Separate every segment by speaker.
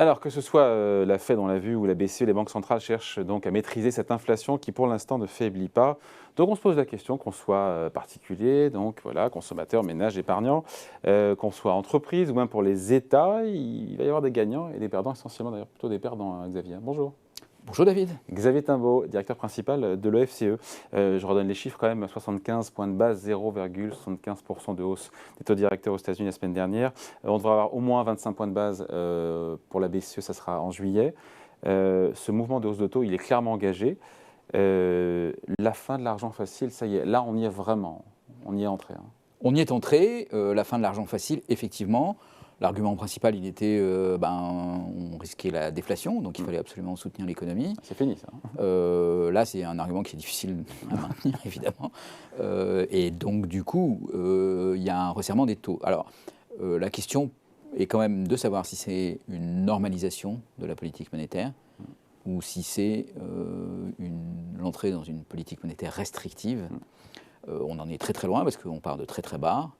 Speaker 1: Alors que ce soit la Fed, on l'a vu, ou la BCE, les banques centrales cherchent donc à maîtriser cette inflation qui pour l'instant ne faiblit pas. Donc on se pose la question qu'on soit particulier, donc voilà, consommateur, ménage, épargnant, qu'on soit entreprise ou même pour les États, il va y avoir des gagnants et des perdants, essentiellement d'ailleurs plutôt des perdants, hein, Xavier. Bonjour.
Speaker 2: Bonjour David.
Speaker 1: Xavier Timbaud, directeur principal de l'OFCE. Je redonne les chiffres quand même, 75 points de base, 0,75% de hausse des taux directeurs aux États-Unis la semaine dernière. On devrait avoir au moins 25 points de base pour la BCE, ça sera en juillet. Ce mouvement de hausse de taux, il est clairement engagé. La fin de l'argent facile, ça y est, là on y est vraiment, on y est entré. Hein.
Speaker 2: On y est entré, la fin de l'argent facile, effectivement. L'argument principal, il était, on risquait la déflation, donc il fallait absolument soutenir l'économie.
Speaker 1: C'est fini ça.
Speaker 2: Là, c'est un argument qui est difficile à maintenir, évidemment. Et donc, du coup, il y a un resserrement des taux. Alors, la question est quand même de savoir si c'est une normalisation de la politique monétaire ou si c'est l'entrée dans une politique monétaire restrictive. On en est très très loin parce qu'on part de très très bas.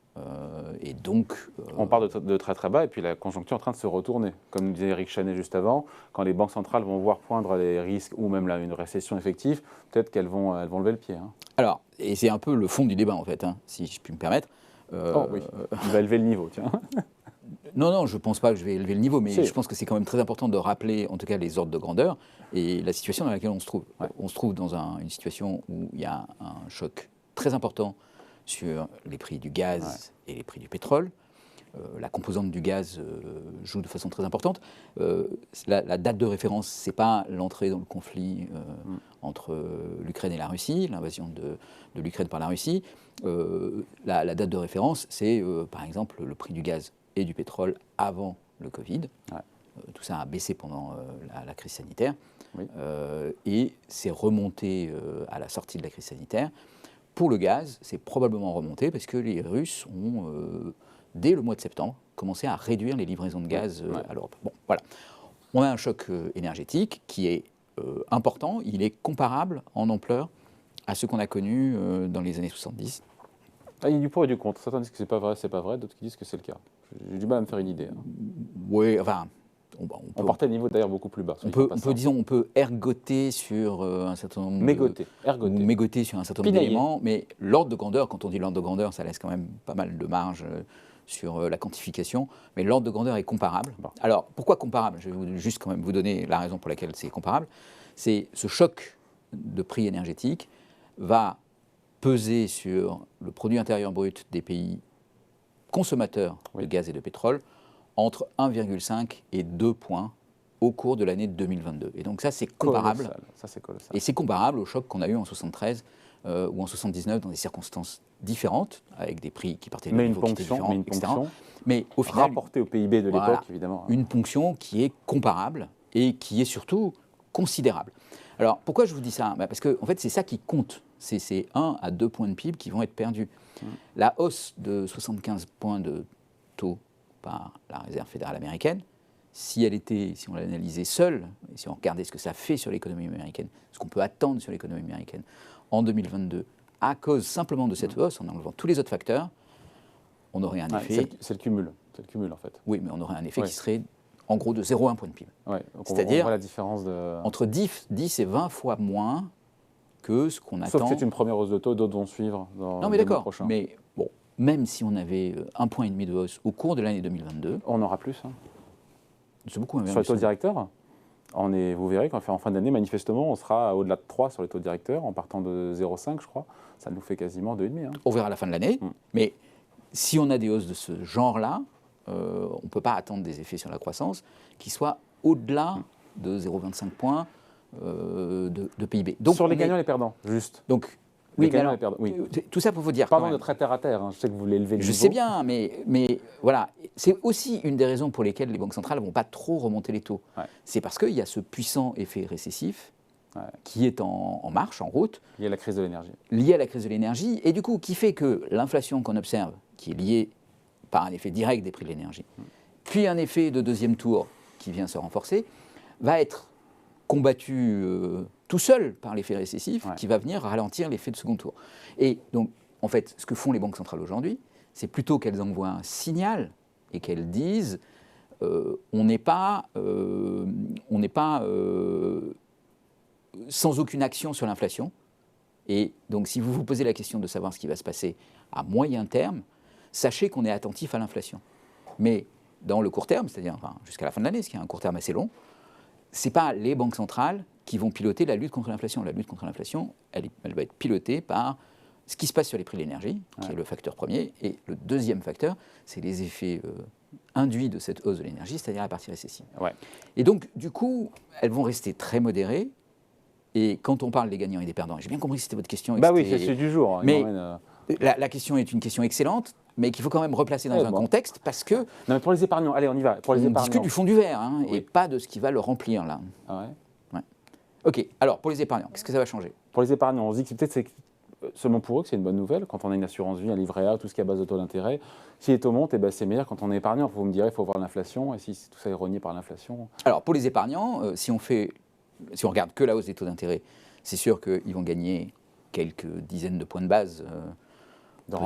Speaker 2: Et donc,
Speaker 1: on part de très très bas et puis la conjoncture est en train de se retourner. Comme nous disait Eric Chanet juste avant, quand les banques centrales vont voir poindre les risques ou même là, une récession effective, peut-être qu'elles vont lever le pied. Hein.
Speaker 2: Alors, et c'est un peu le fond du débat en fait, hein, si je puis me permettre.
Speaker 1: Oh oui, il va élever le niveau, tiens.
Speaker 2: Non, je ne pense pas que je vais élever le niveau, mais
Speaker 1: si.
Speaker 2: Je pense que c'est quand même très important de rappeler en tout cas les ordres de grandeur et la situation dans laquelle on se trouve. Ouais. On se trouve dans une situation où il y a un choc très important sur les prix du gaz et les prix du pétrole. La composante du gaz joue de façon très importante. La date de référence, ce n'est pas l'entrée dans le conflit entre l'Ukraine et la Russie, l'invasion de l'Ukraine par la Russie. La date de référence, c'est par exemple le prix du gaz et du pétrole avant le Covid. Ouais. Tout ça a baissé pendant la crise sanitaire. Oui. Et c'est remonté à la sortie de la crise sanitaire. Pour le gaz, c'est probablement remonté parce que les Russes ont, dès le mois de septembre, commencé à réduire les livraisons de gaz à l'Europe. Bon, voilà. On a un choc énergétique qui est important. Il est comparable en ampleur à ce qu'on a connu dans les années 70.
Speaker 1: Ah, il y a du pour et du contre. Certains disent que c'est pas vrai, d'autres qui disent que c'est le cas. J'ai du mal à me faire une idée. Hein.
Speaker 2: Oui, enfin...
Speaker 1: On partait à niveau d'ailleurs beaucoup plus bas.
Speaker 2: On peut ergoter sur un certain nombre
Speaker 1: mégoter
Speaker 2: sur un certain nombre d'éléments, mais l'ordre de grandeur, quand on dit l'ordre de grandeur, ça laisse quand même pas mal de marge sur la quantification, mais l'ordre de grandeur est comparable. Bon. Alors, pourquoi comparable ? Je vais juste quand même vous donner la raison pour laquelle c'est comparable. C'est ce choc de prix énergétique va peser sur le produit intérieur brut des pays consommateurs de gaz et de pétrole entre 1,5 et 2 points au cours de l'année 2022. Et donc ça, c'est comparable.
Speaker 1: Ça, c'est colossal.
Speaker 2: Et c'est comparable au choc qu'on a eu en 73 ou en 79 dans des circonstances différentes, avec des prix qui partaient de niveaux qui étaient différents, etc. Mais au final,
Speaker 1: rapporté au PIB de l'époque, évidemment.
Speaker 2: Une ponction qui est comparable et qui est surtout considérable. Alors, pourquoi je vous dis ça ? Parce que, en fait, c'est ça qui compte. C'est ces 1 à 2 points de PIB qui vont être perdus. La hausse de 75 points de taux par la Réserve fédérale américaine, si on l'analysait seule, et si on regardait ce que ça fait sur l'économie américaine, ce qu'on peut attendre sur l'économie américaine en 2022, à cause simplement de cette hausse, en enlevant tous les autres facteurs, on aurait un effet...
Speaker 1: C'est le cumul en fait.
Speaker 2: Oui, mais on aurait un effet qui serait en gros de 0,1 point de PIB.
Speaker 1: Ouais,
Speaker 2: c'est-à-dire
Speaker 1: on voit la différence
Speaker 2: entre 10 et 20 fois moins que ce qu'on attend...
Speaker 1: Sauf que c'est une première hausse de taux, d'autres vont suivre dans
Speaker 2: non, mais
Speaker 1: le
Speaker 2: d'accord,
Speaker 1: prochain.
Speaker 2: Mais bon, même si on avait 1,5 point de hausse au cours de l'année 2022...
Speaker 1: On aura plus. Hein.
Speaker 2: C'est beaucoup.
Speaker 1: Sur les taux directeurs, vous verrez qu'en fin d'année, manifestement, on sera au-delà de 3 sur les taux directeurs, en partant de 0,5, je crois. Ça nous fait quasiment 2,5. Hein.
Speaker 2: On verra à la fin de l'année. Mais si on a des hausses de ce genre-là, on ne peut pas attendre des effets sur la croissance qui soient au-delà de 0,25 points de PIB.
Speaker 1: Donc, sur les gagnants et les perdants, juste.
Speaker 2: Donc,
Speaker 1: oui, mais alors, oui.
Speaker 2: Tout ça pour vous dire...
Speaker 1: Pardon de très terre à terre, hein. Je sais que vous voulez élever le niveau.
Speaker 2: Je sais bien, mais voilà, c'est aussi une des raisons pour lesquelles les banques centrales ne vont pas trop remonter les taux. Ouais. C'est parce qu'il y a ce puissant effet récessif qui est en marche, en route.
Speaker 1: Lié à la crise de l'énergie.
Speaker 2: Lié à la crise de l'énergie, et du coup, qui fait que l'inflation qu'on observe, qui est liée par un effet direct des prix de l'énergie, puis un effet de deuxième tour qui vient se renforcer, va être combattu tout seul par l'effet récessif qui va venir ralentir l'effet de second tour. Et donc, en fait, ce que font les banques centrales aujourd'hui, c'est plutôt qu'elles envoient un signal et qu'elles disent on n'est pas, sans aucune action sur l'inflation. Et donc, si vous vous posez la question de savoir ce qui va se passer à moyen terme, sachez qu'on est attentif à l'inflation. Mais dans le court terme, c'est-à-dire jusqu'à la fin de l'année, ce qui est un court terme assez long, ce n'est pas les banques centrales qui vont piloter la lutte contre l'inflation. La lutte contre l'inflation, elle va être pilotée par ce qui se passe sur les prix de l'énergie, qui est le facteur premier. Et le deuxième facteur, c'est les effets induits de cette hausse de l'énergie, c'est-à-dire la partie récessive.
Speaker 1: Ouais.
Speaker 2: Et donc, du coup, elles vont rester très modérées. Et quand on parle des gagnants et des perdants, j'ai bien compris que c'était votre question.
Speaker 1: Oui, c'est celui du jour.
Speaker 2: Mais la question est une question excellente, mais qu'il faut quand même replacer dans un contexte, parce que...
Speaker 1: Non, mais pour les épargnants, allez, on y va. Pour les
Speaker 2: on discute du fond du verre, et pas de ce qui va le remplir, là.
Speaker 1: Ah ouais.
Speaker 2: Ok, alors, pour les épargnants, qu'est-ce que ça va changer?
Speaker 1: Pour les épargnants, on se dit que peut-être seulement pour eux que c'est une bonne nouvelle. Quand on a une assurance vie, un livret A, tout ce qui est à base de taux d'intérêt, si les taux montent, c'est meilleur. Quand on est épargnant, vous me direz, il faut voir l'inflation, et si tout ça est rogné par l'inflation...
Speaker 2: Alors, pour les épargnants, si on regarde que la hausse des taux d'intérêt, c'est sûr qu'ils vont gagner quelques dizaines de points de base
Speaker 1: de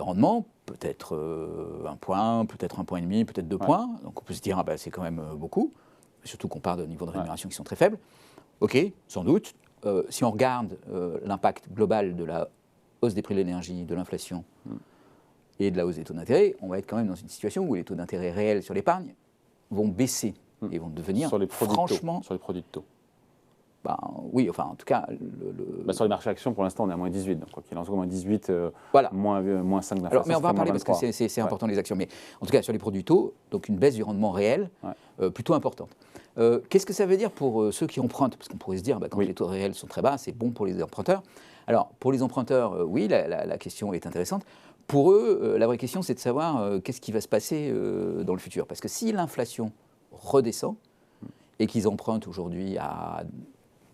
Speaker 2: rendement, peut-être 1 point, peut-être 1,5 point, peut-être 2 points. Donc on peut se dire, c'est quand même beaucoup, surtout qu'on part de niveaux de rémunération qui sont très faibles. Ok, sans doute. Si on regarde l'impact global de la hausse des prix de l'énergie, de l'inflation et de la hausse des taux d'intérêt, on va être quand même dans une situation où les taux d'intérêt réels sur l'épargne vont baisser et vont devenir
Speaker 1: sur les
Speaker 2: franchement...
Speaker 1: Sur les produits de taux.
Speaker 2: Oui, enfin, en tout cas...
Speaker 1: sur les marchés actions, pour l'instant, on est à moins 18. Donc, quoi qu'il en soit, moins 18, moins 5 d'inflation.
Speaker 2: Mais on va en parler parce que c'est important, les actions. Mais en tout cas, sur les produits taux, donc une baisse du rendement réel plutôt importante. Qu'est-ce que ça veut dire pour ceux qui empruntent? Parce qu'on pourrait se dire, quand les taux réels sont très bas, c'est bon pour les emprunteurs. Alors, pour les emprunteurs, oui, la question est intéressante. Pour eux, la vraie question, c'est de savoir qu'est-ce qui va se passer dans le futur. Parce que si l'inflation redescend et qu'ils empruntent aujourd'hui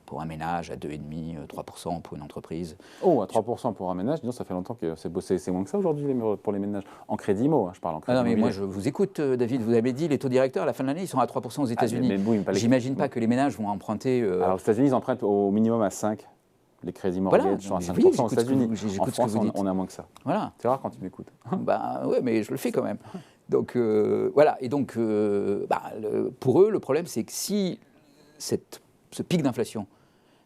Speaker 2: pour un ménage à 2,5, 3% pour une entreprise.
Speaker 1: Oh, à 3% pour un ménage, disons, ça fait longtemps que c'est moins que ça aujourd'hui pour les ménages. En crédit IMO, je parle en crédit immobilier.
Speaker 2: Mais moi je vous écoute, David, vous avez dit les taux directeurs à la fin de l'année, ils sont à 3% aux États-Unis. J'imagine pas que les ménages vont emprunter...
Speaker 1: Alors aux États-Unis, ils empruntent au minimum à 5. Les crédits mortgage sont à 5% aux États-Unis. En France, on a moins que ça.
Speaker 2: Voilà.
Speaker 1: C'est rare quand tu m'écoutes.
Speaker 2: Oui, mais je le fais quand même. Donc voilà, et donc pour eux, le problème c'est que si ce pic d'inflation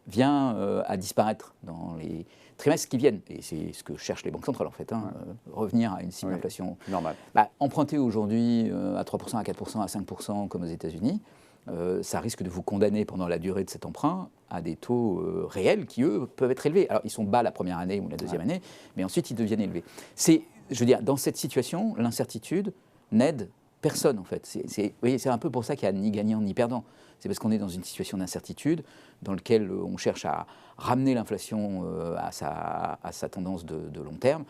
Speaker 2: vient à disparaître dans les trimestres qui viennent, et c'est ce que cherchent les banques centrales en fait, revenir à une cible d'inflation
Speaker 1: normale.
Speaker 2: Emprunter aujourd'hui à 3%, à 4%, à 5% comme aux États-Unis, ça risque de vous condamner pendant la durée de cet emprunt à des taux réels qui, eux, peuvent être élevés. Alors, ils sont bas la première année ou la deuxième année, mais ensuite, ils deviennent élevés. Je veux dire, dans cette situation, l'incertitude n'aide personne, en fait. Vous voyez, c'est un peu pour ça qu'il n'y a ni gagnant ni perdant. C'est parce qu'on est dans une situation d'incertitude dans laquelle on cherche à ramener l'inflation à sa tendance de long terme.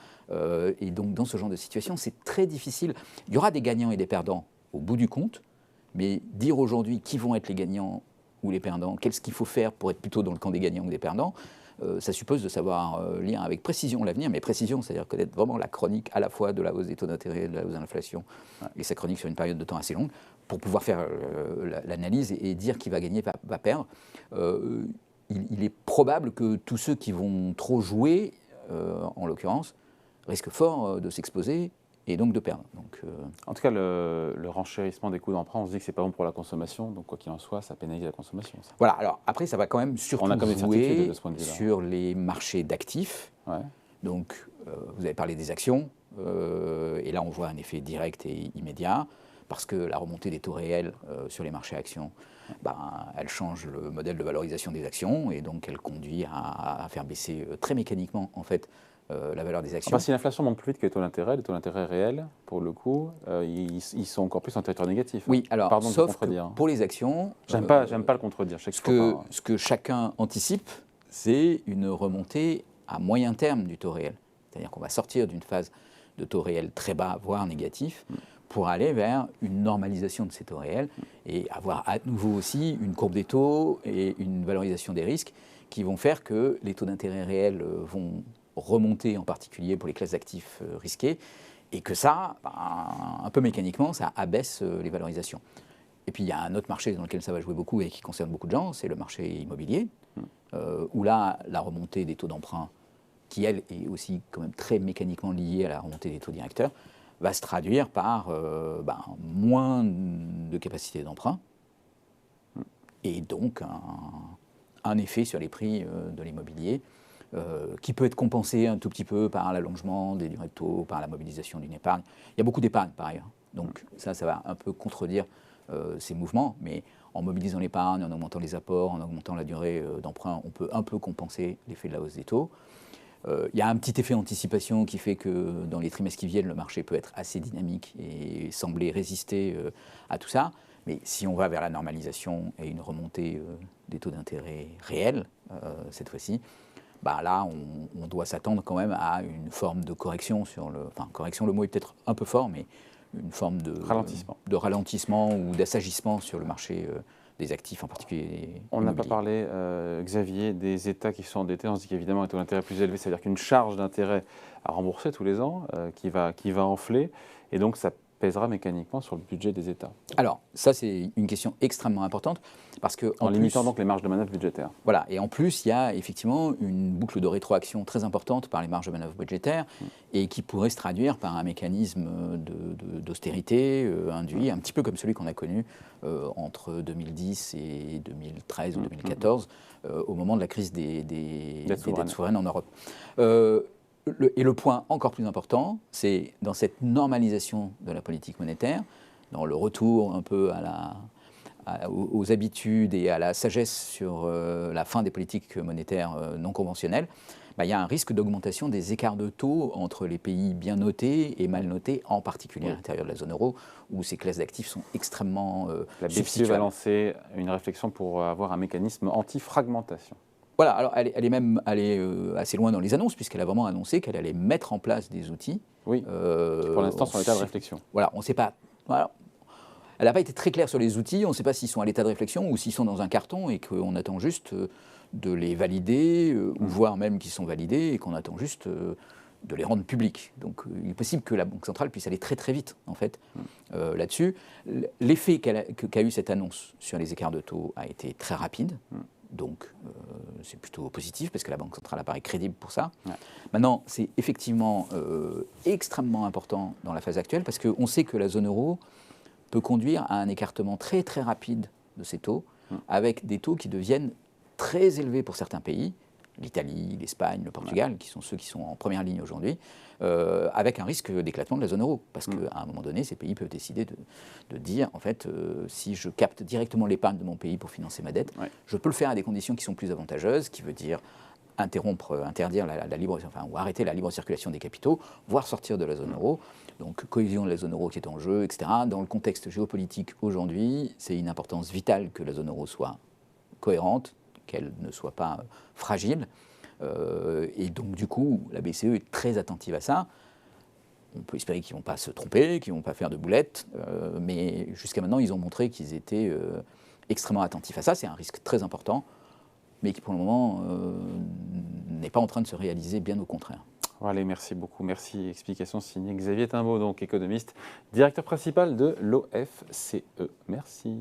Speaker 2: Et donc, dans ce genre de situation, c'est très difficile. Il y aura des gagnants et des perdants au bout du compte, mais dire aujourd'hui qui vont être les gagnants ou les perdants, qu'est-ce qu'il faut faire pour être plutôt dans le camp des gagnants ou des perdants, ça suppose de savoir lire avec précision l'avenir, mais précision, c'est-à-dire connaître vraiment la chronique à la fois de la hausse des taux d'intérêt, de la hausse de l'inflation, et sa chronique sur une période de temps assez longue, pour pouvoir faire l'analyse et dire qui va gagner, va perdre. Il est probable que tous ceux qui vont trop jouer, en l'occurrence, risquent fort de s'exposer et donc de perdre.
Speaker 1: En tout cas, le renchérissement des coûts d'emprunt, on se dit que c'est pas bon pour la consommation, donc quoi qu'il en soit, ça pénalise la consommation. Ça.
Speaker 2: Voilà, alors après, ça va quand même surtout jouer
Speaker 1: de ce point de vue-là.
Speaker 2: sur les marchés d'actifs.
Speaker 1: Ouais.
Speaker 2: Donc, vous avez parlé des actions, et là, on voit un effet direct et immédiat, parce que la remontée des taux réels sur les marchés actions, elle change le modèle de valorisation des actions, et donc elle conduit à faire baisser très mécaniquement, en fait, la valeur des actions.
Speaker 1: Si l'inflation monte plus vite que les taux d'intérêt réels, pour le coup, ils sont encore plus en territoire négatif.
Speaker 2: Oui, alors,
Speaker 1: pardon de
Speaker 2: sauf
Speaker 1: contredire.
Speaker 2: Que pour les actions...
Speaker 1: J'aime pas le contredire.
Speaker 2: Ce que chacun anticipe, c'est une remontée à moyen terme du taux réel. C'est-à-dire qu'on va sortir d'une phase de taux réel très bas, voire négatif, pour aller vers une normalisation de ces taux réels et avoir à nouveau aussi une courbe des taux et une valorisation des risques qui vont faire que les taux d'intérêt réels vont remonter, en particulier pour les classes d'actifs risquées, et que ça, un peu mécaniquement, ça abaisse les valorisations. Et puis il y a un autre marché dans lequel ça va jouer beaucoup et qui concerne beaucoup de gens, c'est le marché immobilier, où là, la remontée des taux d'emprunt, qui elle est aussi quand même très mécaniquement liée à la remontée des taux directeurs, va se traduire par moins de capacité d'emprunt et donc un effet sur les prix de l'immobilier qui peut être compensé un tout petit peu par l'allongement des durées de taux, par la mobilisation d'une épargne. Il y a beaucoup d'épargne par ailleurs, donc ça va un peu contredire ces mouvements, mais en mobilisant l'épargne, en augmentant les apports, en augmentant la durée d'emprunt, on peut un peu compenser l'effet de la hausse des taux. Il y a un petit effet anticipation qui fait que dans les trimestres qui viennent, le marché peut être assez dynamique et sembler résister à tout ça. Mais si on va vers la normalisation et une remontée des taux d'intérêt réels, cette fois-ci, là, on doit s'attendre quand même à une forme de correction correction, le mot est peut-être un peu fort, mais une forme de ralentissement ou d'assagissement sur le marché des actifs, en particulier.
Speaker 1: On n'a pas parlé, Xavier, des États qui sont endettés. On se dit qu'évidemment, un taux d'intérêt plus élevé, c'est-à-dire qu'une charge d'intérêt à rembourser tous les ans qui va enfler, et donc ça pèsera mécaniquement sur le budget des États.
Speaker 2: Alors, ça, c'est une question extrêmement importante, parce que
Speaker 1: en limitant donc les marges de manœuvre budgétaires.
Speaker 2: Voilà, et en plus, il y a effectivement une boucle de rétroaction très importante par les marges de manœuvre budgétaires, et qui pourrait se traduire par un mécanisme d'austérité induit, un petit peu comme celui qu'on a connu entre 2010 et 2013 ou 2014, au moment de la crise des dettes souveraines en Europe. Et le point encore plus important, c'est dans cette normalisation de la politique monétaire, dans le retour un peu aux habitudes et à la sagesse sur la fin des politiques monétaires non conventionnelles, il y a un risque d'augmentation des écarts de taux entre les pays bien notés et mal notés, en particulier à l'intérieur de la zone euro, où ces classes d'actifs sont extrêmement
Speaker 1: La BCE va lancer une réflexion pour avoir un mécanisme anti-fragmentation.
Speaker 2: Voilà, alors elle est même allée assez loin dans les annonces, puisqu'elle a vraiment annoncé qu'elle allait mettre en place des outils.
Speaker 1: Oui, pour l'instant, sont en état de réflexion.
Speaker 2: Voilà, on ne sait pas. Voilà. Elle n'a pas été très claire sur les outils, on ne sait pas s'ils sont à l'état de réflexion ou s'ils sont dans un carton et qu'on attend juste de les valider, ou voire même qu'ils sont validés et qu'on attend juste de les rendre publics. Donc il est possible que la Banque centrale puisse aller très très vite, en fait, là-dessus. L'effet qu'a eu cette annonce sur les écarts de taux a été très rapide. Donc, c'est plutôt positif parce que la Banque centrale apparaît crédible pour ça. Ouais. Maintenant, c'est effectivement extrêmement important dans la phase actuelle parce qu'on sait que la zone euro peut conduire à un écartement très très rapide de ces taux, avec des taux qui deviennent très élevés pour certains pays, l'Italie, l'Espagne, le Portugal, qui sont ceux qui sont en première ligne aujourd'hui, avec un risque d'éclatement de la zone euro. Parce qu'à un moment donné, ces pays peuvent décider de dire, en fait, si je capte directement l'épargne de mon pays pour financer ma dette, je peux le faire à des conditions qui sont plus avantageuses, qui veut dire interdire la libre, ou arrêter la libre circulation des capitaux, voire sortir de la zone euro. Donc, cohésion de la zone euro qui est en jeu, etc. Dans le contexte géopolitique aujourd'hui, c'est une importance vitale que la zone euro soit cohérente, qu'elle ne soit pas fragile. Et donc, du coup, la BCE est très attentive à ça. On peut espérer qu'ils ne vont pas se tromper, qu'ils ne vont pas faire de boulettes, mais jusqu'à maintenant, ils ont montré qu'ils étaient extrêmement attentifs à ça. C'est un risque très important, mais qui, pour le moment, n'est pas en train de se réaliser, bien au contraire.
Speaker 1: Allez, merci beaucoup. Merci. Explication signée Xavier Timbaud, donc économiste, directeur principal de l'OFCE. Merci.